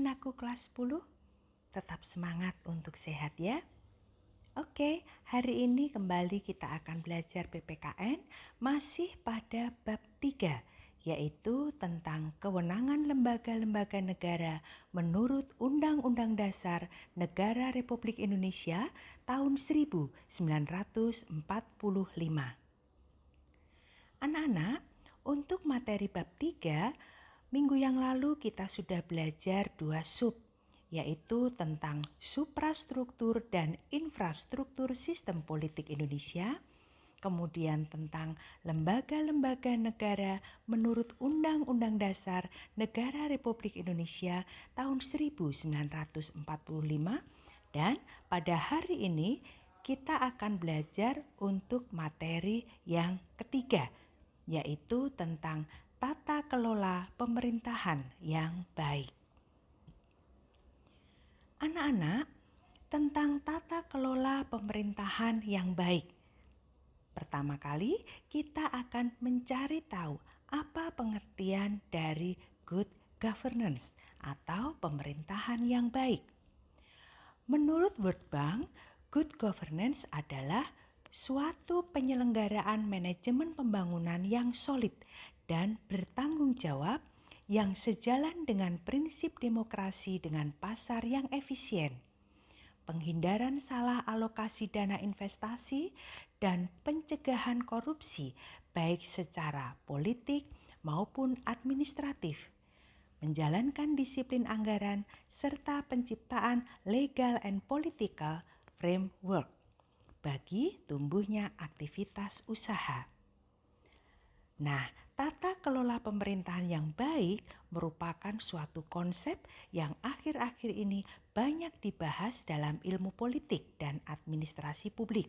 anak-anakku kelas 10? Tetap semangat untuk sehat ya. Oke, hari ini kembali kita akan belajar PPKN masih pada bab 3, yaitu tentang kewenangan lembaga-lembaga negara menurut Undang-Undang Dasar Negara Republik Indonesia tahun 1945. Anak-anak, untuk materi bab 3, minggu yang lalu kita sudah belajar 2 sub, yaitu tentang suprastruktur dan infrastruktur sistem politik Indonesia, kemudian tentang lembaga-lembaga negara menurut Undang-Undang Dasar Negara Republik Indonesia tahun 1945, dan pada hari ini kita akan belajar untuk materi yang ketiga, yaitu tentang tata kelola pemerintahan yang baik. Anak-anak, tentang tata kelola pemerintahan yang baik. Pertama kali, kita akan mencari tahu apa pengertian dari good governance atau pemerintahan yang baik. Menurut World Bank, good governance adalah suatu penyelenggaraan manajemen pembangunan yang solid dan bertanggung jawab yang sejalan dengan prinsip demokrasi dengan pasar yang efisien, penghindaran salah alokasi dana investasi, dan pencegahan korupsi baik secara politik maupun administratif, menjalankan disiplin anggaran, serta penciptaan legal and political framework bagi tumbuhnya aktivitas usaha. Nah, tata kelola pemerintahan yang baik merupakan suatu konsep yang akhir-akhir ini banyak dibahas dalam ilmu politik dan administrasi publik,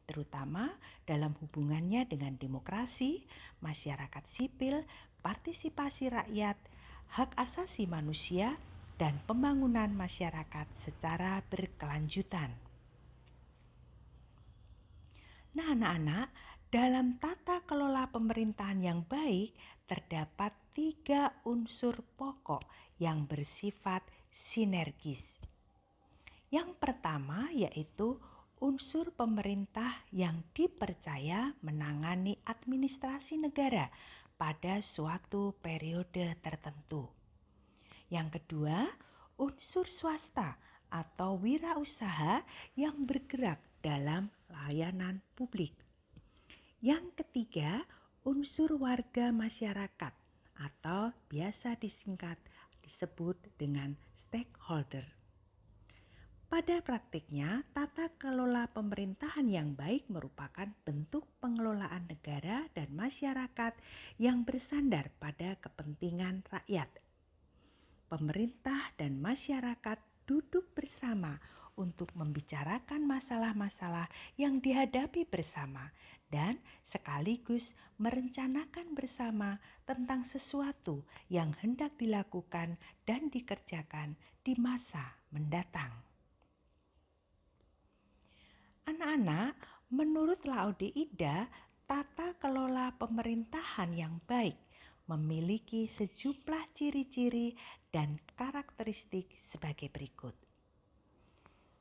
terutama dalam hubungannya dengan demokrasi, masyarakat sipil, partisipasi rakyat, hak asasi manusia, dan pembangunan masyarakat secara berkelanjutan. Nah, anak-anak, dalam tata kelola pemerintahan yang baik terdapat 3 unsur pokok yang bersifat sinergis. Yang pertama yaitu unsur pemerintah yang dipercaya menangani administrasi negara pada suatu periode tertentu. Yang kedua, unsur swasta atau wirausaha yang bergerak dalam layanan publik. Yang ketiga, unsur warga masyarakat atau biasa disebut dengan stakeholder. Pada praktiknya, tata kelola pemerintahan yang baik merupakan bentuk pengelolaan negara dan masyarakat yang bersandar pada kepentingan rakyat. Pemerintah dan masyarakat duduk bersama untuk membicarakan masalah-masalah yang dihadapi bersama dan sekaligus merencanakan bersama tentang sesuatu yang hendak dilakukan dan dikerjakan di masa mendatang. Anak-anak, menurut Laode Ida, tata kelola pemerintahan yang baik memiliki sejumlah ciri-ciri dan karakteristik sebagai berikut.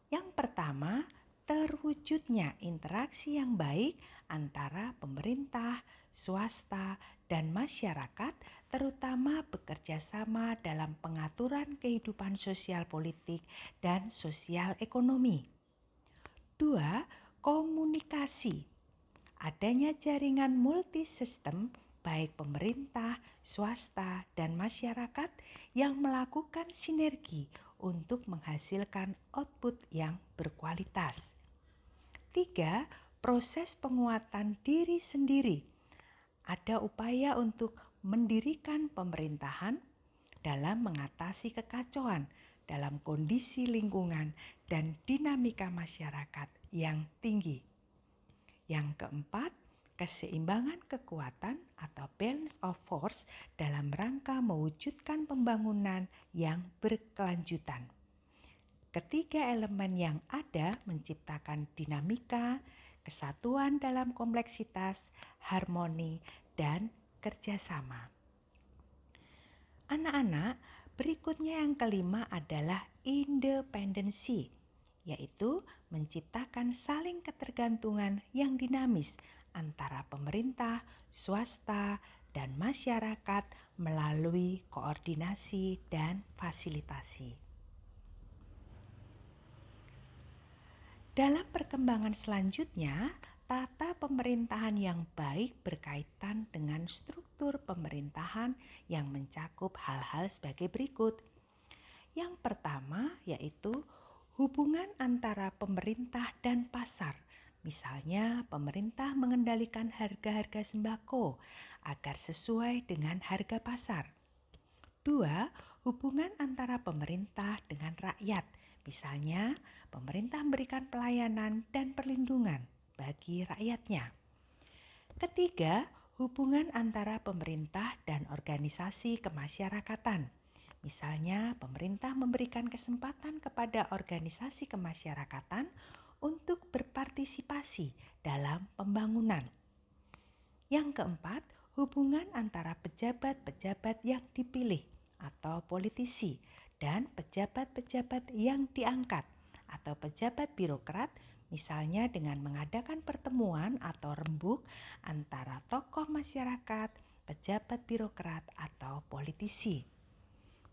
Yang pertama, terwujudnya interaksi yang baik antara pemerintah, swasta, dan masyarakat, terutama bekerja sama dalam pengaturan kehidupan sosial politik dan sosial ekonomi. 2. Komunikasi. Adanya jaringan multisistem baik pemerintah, swasta, dan masyarakat yang melakukan sinergi untuk menghasilkan output yang berkualitas. 3. Proses penguatan diri sendiri. Ada upaya untuk mendirikan pemerintahan dalam mengatasi kekacauan dalam kondisi lingkungan dan dinamika masyarakat yang tinggi. Yang keempat, keseimbangan kekuatan atau balance of force dalam rangka mewujudkan pembangunan yang berkelanjutan. Ketiga elemen yang ada menciptakan dinamika, kesatuan dalam kompleksitas, harmoni, dan kerjasama. Anak-anak, Berikutnya yang kelima adalah independensi, yaitu menciptakan saling ketergantungan yang dinamis antara pemerintah, swasta, dan masyarakat melalui koordinasi dan fasilitasi. Dalam perkembangan selanjutnya, tata pemerintahan yang baik berkaitan dengan struktur pemerintahan yang mencakup hal-hal sebagai berikut. Yang pertama yaitu hubungan antara pemerintah dan pasar. Misalnya, pemerintah mengendalikan harga-harga sembako agar sesuai dengan harga pasar. 2. Hubungan antara pemerintah dengan rakyat. Misalnya, pemerintah memberikan pelayanan dan perlindungan bagi rakyatnya. Ketiga, hubungan antara pemerintah dan organisasi kemasyarakatan. Misalnya, pemerintah memberikan kesempatan kepada organisasi kemasyarakatan untuk berpartisipasi dalam pembangunan. Yang keempat, hubungan antara pejabat-pejabat yang dipilih atau politisi dan pejabat-pejabat yang diangkat atau pejabat birokrat, misalnya dengan mengadakan pertemuan atau rembuk antara tokoh masyarakat, pejabat birokrat, atau politisi.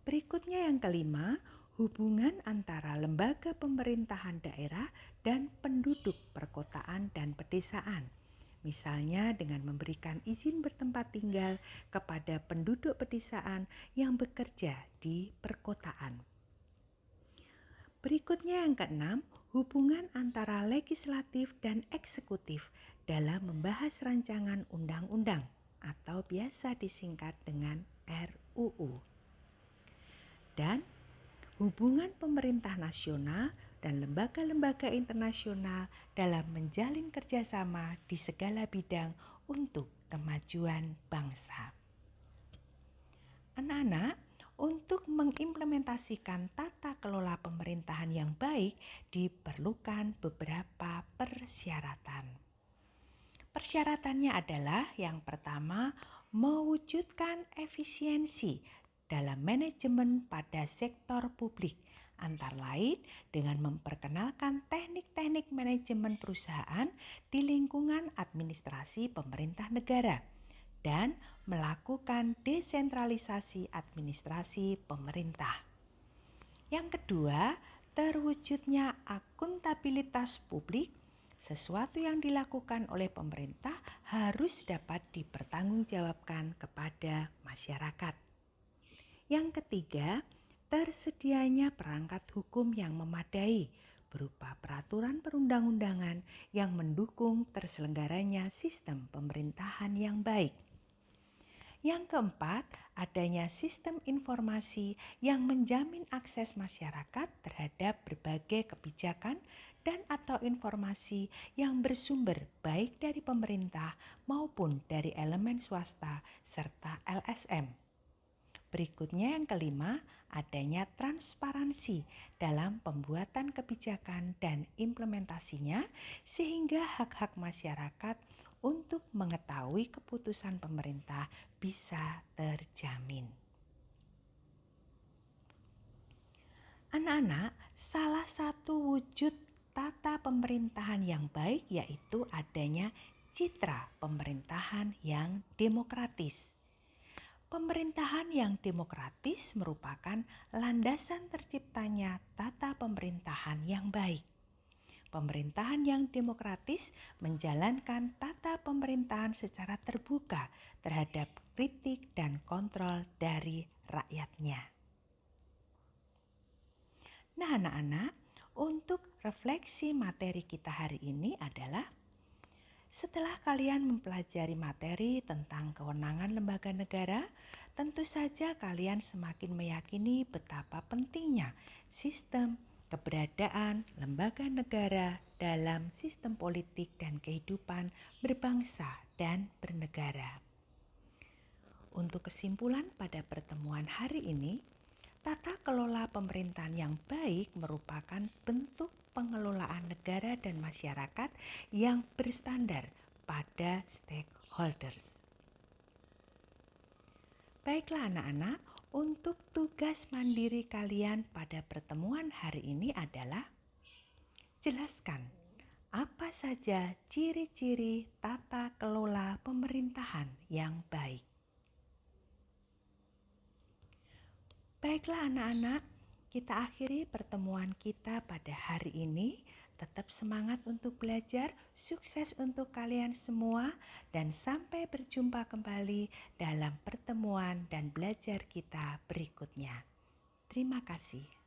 Berikutnya yang kelima, hubungan antara lembaga pemerintahan daerah dan penduduk perkotaan dan pedesaan. Misalnya dengan memberikan izin bertempat tinggal kepada penduduk pedesaan yang bekerja di perkotaan. Berikutnya yang keenam, hubungan antara legislatif dan eksekutif dalam membahas rancangan undang-undang atau biasa disingkat dengan RUU. Dan hubungan pemerintah nasional dan lembaga-lembaga internasional dalam menjalin kerjasama di segala bidang untuk kemajuan bangsa. Anak-anak, untuk mengimplementasikan tata kelola pemerintahan yang baik diperlukan beberapa persyaratan. Persyaratannya adalah yang pertama, mewujudkan efisiensi dalam manajemen pada sektor publik, antara lain dengan memperkenalkan teknik-teknik manajemen perusahaan di lingkungan administrasi pemerintah negara dan melakukan desentralisasi administrasi pemerintah. Yang kedua, terwujudnya akuntabilitas publik. Sesuatu yang dilakukan oleh pemerintah harus dapat dipertanggungjawabkan kepada masyarakat. Yang ketiga, tersedianya perangkat hukum yang memadai berupa peraturan perundang-undangan yang mendukung terselenggaranya sistem pemerintahan yang baik. Yang keempat, adanya sistem informasi yang menjamin akses masyarakat terhadap berbagai kebijakan dan atau informasi yang bersumber baik dari pemerintah maupun dari elemen swasta serta LSM. Berikutnya yang kelima, adanya transparansi dalam pembuatan kebijakan dan implementasinya sehingga hak-hak masyarakat untuk mengetahui keputusan pemerintah bisa terjamin. Anak-anak, salah satu wujud tata pemerintahan yang baik yaitu adanya citra pemerintahan yang demokratis. Pemerintahan yang demokratis merupakan landasan terciptanya tata pemerintahan yang baik. Pemerintahan yang demokratis menjalankan tata pemerintahan secara terbuka terhadap kritik dan kontrol dari rakyatnya. Nah, anak-anak, untuk refleksi materi kita hari ini adalah setelah kalian mempelajari materi tentang kewenangan lembaga negara, tentu saja kalian semakin meyakini betapa pentingnya sistem keberadaan lembaga negara dalam sistem politik dan kehidupan berbangsa dan bernegara. Untuk kesimpulan pada pertemuan hari ini, tata kelola pemerintahan yang baik merupakan bentuk pengelolaan negara dan masyarakat yang berstandar pada stakeholders. Baiklah anak-anak, Untuk tugas mandiri kalian pada pertemuan hari ini adalah jelaskan apa saja ciri-ciri tata kelola pemerintahan yang baik. Baiklah anak-anak, kita akhiri pertemuan kita pada hari ini. Tetap semangat untuk belajar, sukses untuk kalian semua, dan sampai berjumpa kembali dalam pertemuan dan belajar kita berikutnya. Terima kasih.